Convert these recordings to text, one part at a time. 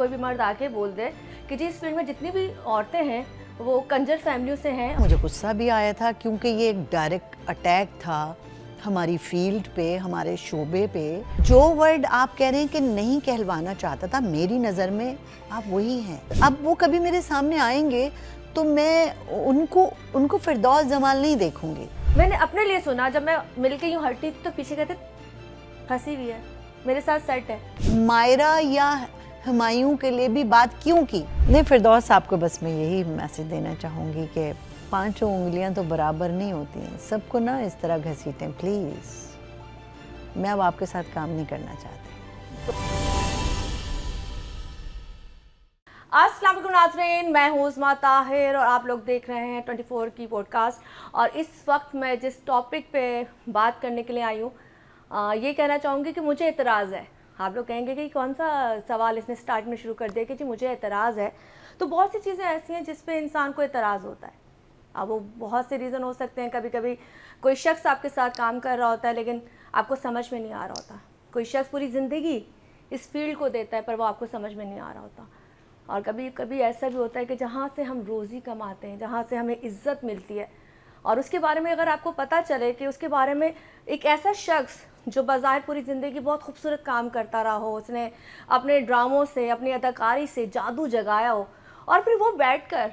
कोई भी मर्द आके बोल दे कि जी इस फील्ड में जितनी भी औरतें हैं वो कंजर फैमिलियों से हैं। मुझे गुस्सा भी आया था क्योंकि ये एक डायरेक्ट अटैक था हमारी फील्ड पे, हमारे शोबे पे। जो वर्ड आप कह रहे हैं कि नहीं कहलवाना चाहता था, मेरी नज़र में आप वही हैं। अब वो कभी मेरे सामने आएंगे तो मैं उनको फिरदौस जमाल नहीं देखूंगी। मैंने अपने लिए सुना, जब मैं मिलके यूँ हटती तो पीछे कहते फंसी हुई है, मेरे साथ सेट है। मायरा या हुमायूं के लिए भी बात क्यों की? नहीं, फिरदौस आपको बस मैं यही मैसेज देना चाहूँगी कि पांचों उंगलियां तो बराबर नहीं होती हैं, सबको ना इस तरह घसीटें प्लीज़। मैं अब आपके साथ काम नहीं करना चाहती। अस्सलाम वालेकुम नाज़रीन, मैं हूँ उस्मा ताहिर और आप लोग देख रहे हैं 24 की पॉडकास्ट। और इस वक्त मैं जिस टॉपिक पे बात करने के लिए आई हूँ, ये कहना चाहूँगी कि मुझे एतराज़ है। आप लोग कहेंगे कि कौन सा सवाल इसने स्टार्ट में शुरू कर दिया कि जी मुझे एतराज़ है। तो बहुत सी चीज़ें ऐसी हैं जिस पे इंसान को एतराज़ होता है। अब वो बहुत से रीज़न हो सकते हैं। कभी कभी कोई शख्स आपके साथ काम कर रहा होता है लेकिन आपको समझ में नहीं आ रहा होता। कोई शख्स पूरी ज़िंदगी इस फील्ड को देता है पर वो आपको समझ में नहीं आ रहा होता। और कभी कभी ऐसा भी होता है कि जहाँ से हम रोज़ी कमाते हैं, जहाँ से हमें इज़्ज़त मिलती है, और उसके बारे में अगर आपको पता चले कि उसके बारे में एक ऐसा शख्स जो बाज़ाहिर पूरी ज़िंदगी बहुत खूबसूरत काम करता रहा हो, उसने अपने ड्रामों से, अपनी अदाकारी से जादू जगाया हो, और फिर वो बैठकर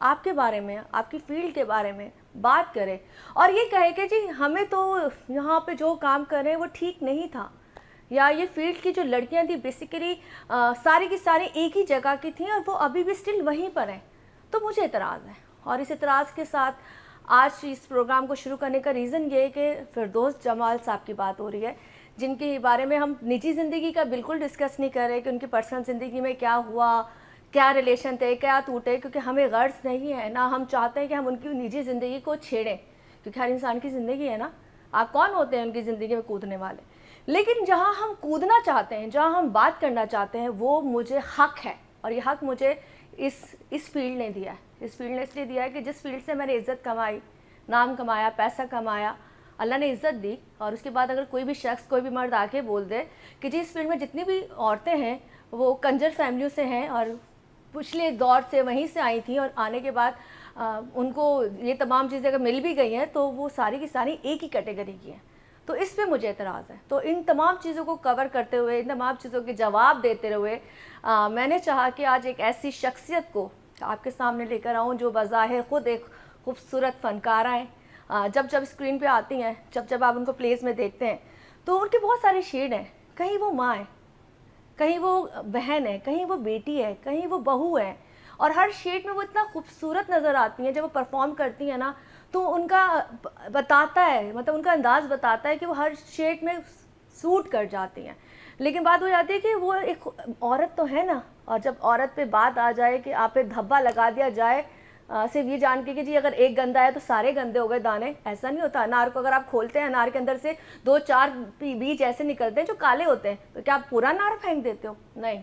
आपके बारे में, आपकी फील्ड के बारे में बात करे और ये कहे कि जी हमें तो यहाँ पे जो काम कर रहे हैं वो ठीक नहीं था, या ये फील्ड की जो लड़कियाँ थी बेसिकली सारी की सारी एक ही जगह की थी और वो अभी भी स्टिल वहीं पर हैं, तो मुझे एतराज़ है। और इस एतराज़ के साथ आज इस प्रोग्राम को शुरू करने का रीज़न ये है कि फिरदौस जमाल साहब की बात हो रही है, जिनके बारे में हम निजी ज़िंदगी का बिल्कुल डिस्कस नहीं कर रहे कि उनकी पर्सनल ज़िंदगी में क्या हुआ, क्या रिलेशन थे, क्या टूटे, क्योंकि हमें गर्ज नहीं है ना हम चाहते हैं कि हम उनकी निजी ज़िंदगी को छेड़ें, क्योंकि हर इंसान की ज़िंदगी है ना। आप कौन होते हैं उनकी ज़िंदगी में कूदने वाले? लेकिन जहाँ हम कूदना चाहते हैं, जहाँ हम बात करना चाहते हैं, वो मुझे हक़ है, और ये हक़ मुझे इस फील्ड ने दिया है। इस फील्ड ने इसलिए दिया है कि जिस फील्ड से मैंने इज़्ज़त कमाई, नाम कमाया, पैसा कमाया, अल्लाह ने इज़्ज़त दी, और उसके बाद अगर कोई भी शख्स, कोई भी मर्द आके बोल दे कि जी इस फील्ड में जितनी भी औरतें हैं वो कंजर फैमिलियों से हैं और पिछले दौर से वहीं से आई थी, और आने के बाद उनको ये तमाम चीज़ें अगर मिल भी गई हैं तो वो सारी की सारी एक ही कैटेगरी की हैं, तो इस पे मुझे एतराज़ है। तो इन तमाम चीज़ों को कवर करते हुए, इन तमाम चीज़ों के जवाब देते हुए मैंने चाहा कि आज एक ऐसी शख्सियत को आपके सामने लेकर आऊँ जो बज़ाहिर ख़ुद एक खूबसूरत फ़नकारा हैं। जब जब स्क्रीन पे आती हैं, जब जब आप उनको प्लेस में देखते हैं तो उनके बहुत सारे शेड हैं। कहीं वो माँ है, कहीं वो बहन है, कहीं वो बेटी है, कहीं वो बहू है, और हर शेड में वो इतना खूबसूरत नज़र आती हैं। जब वो परफॉर्म करती हैं ना तो उनका बताता है, मतलब उनका अंदाज़ बताता है कि वो हर शेड में सूट कर जाती हैं। लेकिन बात हो जाती है कि वो एक औरत तो है ना, और जब औरत पे बात आ जाए कि आप पे धब्बा लगा दिया जाए सिर्फ ये जान के कि जी अगर एक गंदा है तो सारे गंदे हो गए दाने, ऐसा नहीं होता। अनार को अगर आप खोलते हैं, अनार के अंदर से 2-4 बीज ऐसे निकलते हैं जो काले होते हैं, तो क्या आप पूरा अनार फेंक देते हो? नहीं,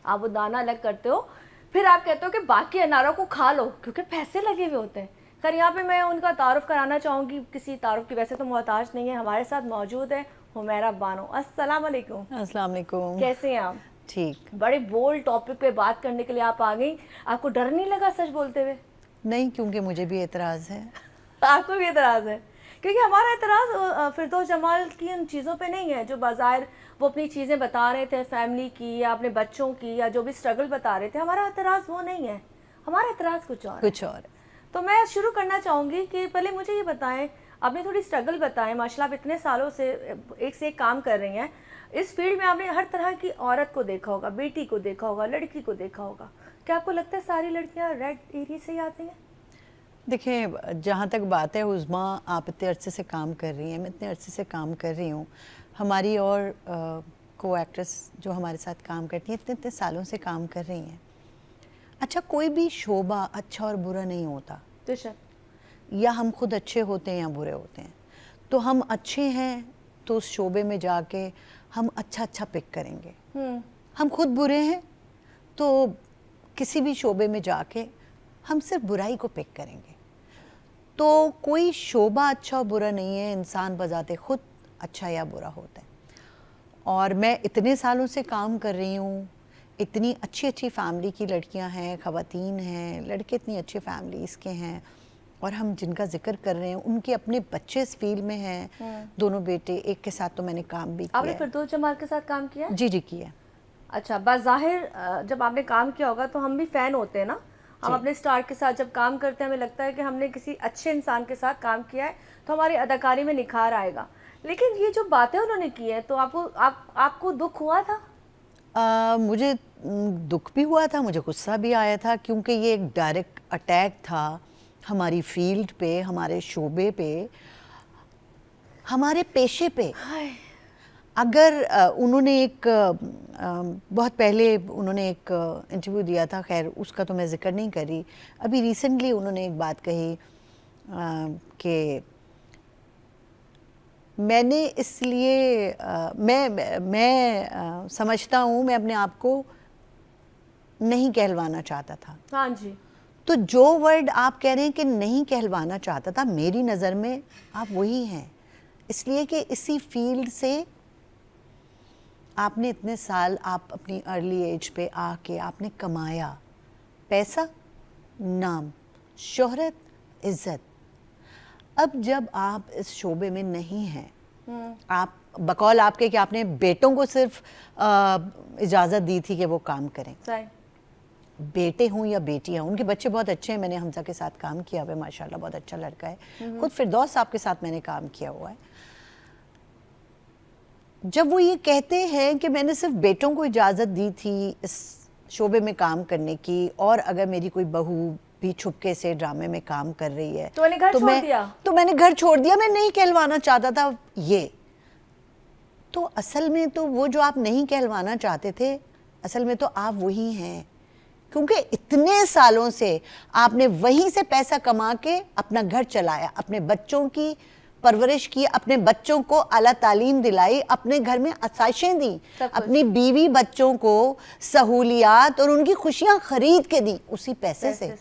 आप वो दाना अलग करते हो, फिर आप कहते हो कि बाकी अनारों को खा लो क्योंकि पैसे लगे हुए होते हैं। खैर यहाँ पे मैं उनका तारुफ कराना चाहूँगी, किसी तारुफ की वैसे तो मोहताज नहीं है। हमारे साथ मौजूद है हुमैरा बानो। अस्सलाम वालेकुम। अस्सलाम वालेकुम। कैसे हैं आप? ठीक। बड़े बोल्ड टॉपिक पे बात करने के लिए आप आ गई। आपको डर नहीं लगा सच बोलते हुए? नहीं, क्योंकि मुझे भी एतराज़ है। आपको भी एतराज़ है? क्योंकि हमारा एतराज़ फिरदौस जमाल की उन चीज़ों पे नहीं है जो बाज़ाहिर वो अपनी चीज़ें बता रहे थे, फैमिली की या अपने बच्चों की, या जो भी स्ट्रगल बता रहे थे। हमारा एतराज़ वो नहीं है, हमारा एतराज़ कुछ और है। तो मैं शुरू करना चाहूँगी कि पहले मुझे ये बताएं, आपने थोड़ी स्ट्रगल बताएं। माशाल्लाह आप इतने सालों से एक काम कर रही हैं इस फील्ड में। आपने हर तरह की औरत को देखा होगा, बेटी को देखा होगा, लड़की को देखा होगा। क्या आपको लगता है सारी लड़कियाँ रेड एरिया से ही आती हैं? देखिए, जहाँ तक बात है उज़्मा, आप इतने अरसे से काम कर रही हैं, मैं इतने अरसे से काम कर रही हूँ। हमारी और को एक्ट्रेस जो हमारे साथ काम करती हैं इतने इतने सालों से काम कर रही हैं। अच्छा, कोई भी शोबा अच्छा और बुरा नहीं होता, या हम खुद अच्छे होते हैं या बुरे होते हैं। तो हम अच्छे हैं तो उस शोबे में जाके हम अच्छा पिक करेंगे। हम खुद बुरे हैं तो किसी भी शोबे में जाके हम सिर्फ बुराई को पिक करेंगे। तो कोई शोबा अच्छा और बुरा नहीं है, इंसान बजाते खुद अच्छा या बुरा होता है। और मैं इतने सालों से काम कर रही हूँ, इतनी अच्छी अच्छी फैमिली की लड़कियां हैं, ख़वातीन हैं, लड़के इतनी अच्छी फैमिलीज़ के हैं, और हम जिनका जिक्र कर रहे हैं उनके अपने बच्चे इस फील्ड में हैं, दोनों बेटे। एक के साथ तो मैंने काम भी किया आपने है। फिरदौस जमाल के साथ काम किया है? जी जी किया। अच्छा, बाज़ाहिर जब आपने काम किया होगा तो हम भी फ़ैन होते हैं ना, हम अपने स्टार के साथ जब काम करते हैं हमें लगता है कि हमने किसी अच्छे इंसान के साथ काम किया है तो हमारी अदाकारी में निखार आएगा। लेकिन ये जो बातें उन्होंने की हैं तो आपको दुख हुआ था? मुझे दुख भी हुआ था, मुझे गुस्सा भी आया था, क्योंकि ये एक डायरेक्ट अटैक था हमारी फील्ड पे, हमारे शोबे पे, हमारे पेशे पे। अगर उन्होंने एक बहुत पहले उन्होंने एक इंटरव्यू दिया था, खैर उसका तो मैं जिक्र नहीं कर रही, अभी रिसेंटली उन्होंने एक बात कही कि मैंने इसलिए मैं समझता हूँ, मैं अपने आप को नहीं कहलवाना चाहता था। हाँ जी। तो जो वर्ड आप कह रहे हैं कि नहीं कहलवाना चाहता था, मेरी नज़र में आप वही हैं, इसलिए कि इसी फील्ड से आपने इतने साल, आप अपनी अर्ली एज पे आके आपने कमाया पैसा, नाम, शोहरत, इज़्ज़त। अब जब आप इस शोबे में नहीं हैं, आप बकौल आपके कि आपने बेटों को सिर्फ इजाज़त दी थी कि वो काम करें, बेटे हों या बेटियां, उनके बच्चे बहुत अच्छे हैं, मैंने हमजा के साथ काम किया हुआ है, माशाल्लाह बहुत अच्छा लड़का है, खुद फिरदौस साहब के साथ मैंने काम किया हुआ है। जब वो ये कहते हैं कि मैंने सिर्फ बेटों को इजाज़त दी थी इस शोबे में काम करने की, और अगर मेरी कोई बहू भी छुपके से ड्रामे में काम कर रही है तो मैंने घर छोड़ दिया, तो मैंने घर छोड़ दिया, मैं नहीं कहलवाना चाहता था ये। तो असल में तो वो जो आप नहीं कहलवाना चाहते थे, असल में तो आप वही हैं, क्योंकि इतने सालों से आपने वहीं से पैसा कमा के अपना घर चलाया, अपने बच्चों की परवरिश की, अपने बच्चों को आला तालीम दिलाई, अपने घर में आसाइशें दी, अपनी बीवी बच्चों को सहूलियात और उनकी खुशियां खरीद के दी उसी पैसे से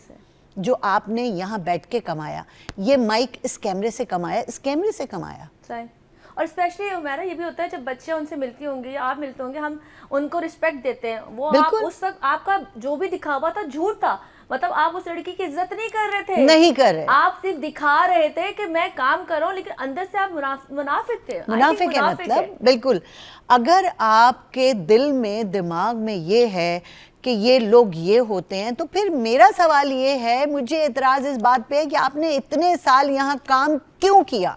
जो आपने यहाँ बैठ के कमाया। ये माइक इस कैमरे से कमाया, इस कैमरे से कमाया। सही। और स्पेशली हमारा ये भी होता है जब बच्चे उनसे मिलती होंगी या आप मिलते होंगे, हम उनको रिस्पेक्ट देते हैं। वो आप उस वक्त आपका जो भी दिखावा था झूठ था, मतलब आप उस लड़की की इज्जत नहीं कर रहे थे, नहीं कर रहे, आप सिर्फ दिखा रहे थे कि मैं काम कर रहा हूं, लेकिन अंदर से आप मुनाफिक थे। मुनाफिक है, मतलब बिल्कुल। अगर आपके दिल में, दिमाग में ये है कि ये लोग ये होते हैं, तो फिर मेरा सवाल ये है, मुझे एतराज़ इस बात पे है कि आपने इतने साल यहाँ काम क्यों किया,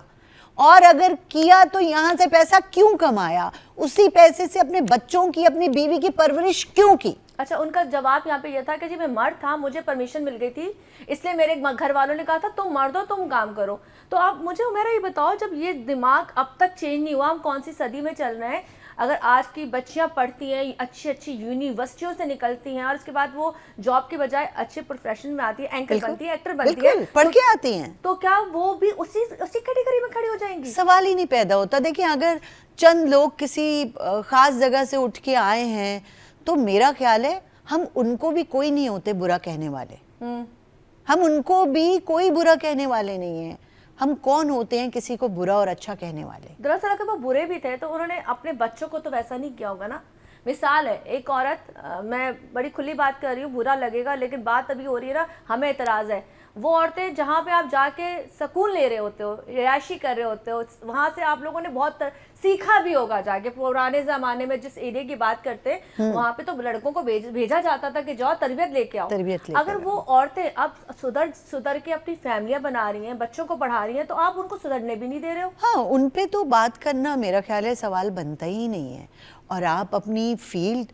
और अगर किया तो यहाँ से पैसा क्यों कमाया, उसी पैसे से अपने बच्चों की, अपनी बीवी की परवरिश क्यों की। अच्छा, उनका जवाब यहाँ पे यह था कि जी मैं मर्द था, मुझे परमिशन मिल गई थी, इसलिए मेरे घर वालों ने कहा था तुम मर्द हो, तुम काम करो। तो आप मुझे मेरा ये बताओ, जब ये दिमाग अब तक चेंज नहीं हुआ, हम कौन सी सदी में चल रहे हैं? अगर आज की बच्चियां पढ़ती हैं, अच्छी अच्छी यूनिवर्सिटियों से निकलती हैं, और उसके बाद वो जॉब के बजाय अच्छे प्रोफेशन में आती है, एंकर बनती है, एक्टर बनती है, पढ़ के आती हैं, तो क्या वो भी उसी कैटेगरी में खड़ी हो जाएंगी? सवाल ही नहीं पैदा होता। देखिए, अगर चंद लोग किसी खास जगह से उठ के आए हैं, तो मेरा ख्याल है हम उनको भी कोई नहीं होते बुरा कहने वाले, हम उनको भी कोई बुरा कहने वाले नहीं हैं। हम कौन होते हैं किसी को बुरा और अच्छा कहने वाले? दरअसल अगर वो बुरे भी थे तो उन्होंने अपने बच्चों को तो वैसा नहीं किया होगा ना। मिसाल है, एक औरत, मैं बड़ी खुली बात कर रही हूँ, बुरा लगेगा लेकिन बात अभी हो रही है ना, हमें एतराज़ है, वो औरतें जहाँ पे आप जाके सुकून ले रहे होते हो, रिहायशी कर रहे होते हो, वहाँ से आप लोगों ने बहुत सीखा भी होगा जाके। पुराने ज़माने में जिस एरिया की बात करते हैं, वहाँ पे तो लड़कों को भेजा जाता था कि जाओ तरबियत लेके आओ। अगर वो औरतें अब सुधर के अपनी फैमिलियाँ बना रही हैं, बच्चों को पढ़ा रही हैं, तो आप उनको सुधरने भी नहीं दे रहे हो। हाँ, उन पे तो बात करना मेरा ख्याल है सवाल बनता ही नहीं है। और आप अपनी फील्ड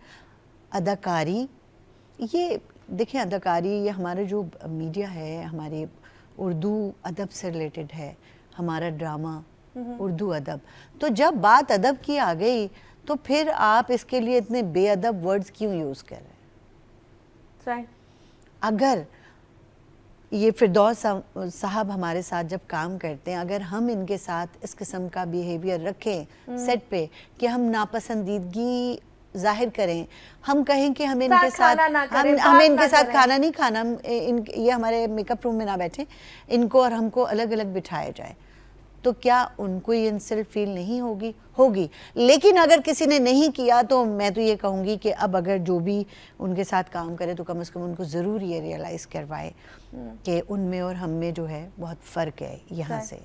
अदाकारी, ये देखिए, अदाकारी ये हमारा जो मीडिया है, हमारे उर्दू अदब से रिलेटेड है, हमारा ड्रामा उर्दू अदब। तो जब बात अदब की आ गई तो फिर आप इसके लिए इतने बेअदब वर्ड्स क्यों यूज़ कर रहे हैं? अगर ये फिरदौस साहब हमारे साथ जब काम करते हैं, अगर हम इनके साथ इस किस्म का बिहेवियर रखें सेट पे कि हम नापसंदीदगी जाहिर करें, हम कहें कि हमें इनके साथ हमें इनके साथ खाना नहीं खाना, ये हमारे मेकअप रूम में ना बैठे, इनको और हमको अलग अलग बिठाया जाए, तो क्या उनको ये इंसल्ट फील नहीं होगी? होगी। लेकिन अगर किसी ने नहीं किया तो मैं तो ये कहूँगी कि अब अगर जो भी उनके साथ काम करे तो कम से कम उनको ज़रूर ये रियलाइज़ करवाए कि उनमें और हम में जो है बहुत फ़र्क है यहाँ से।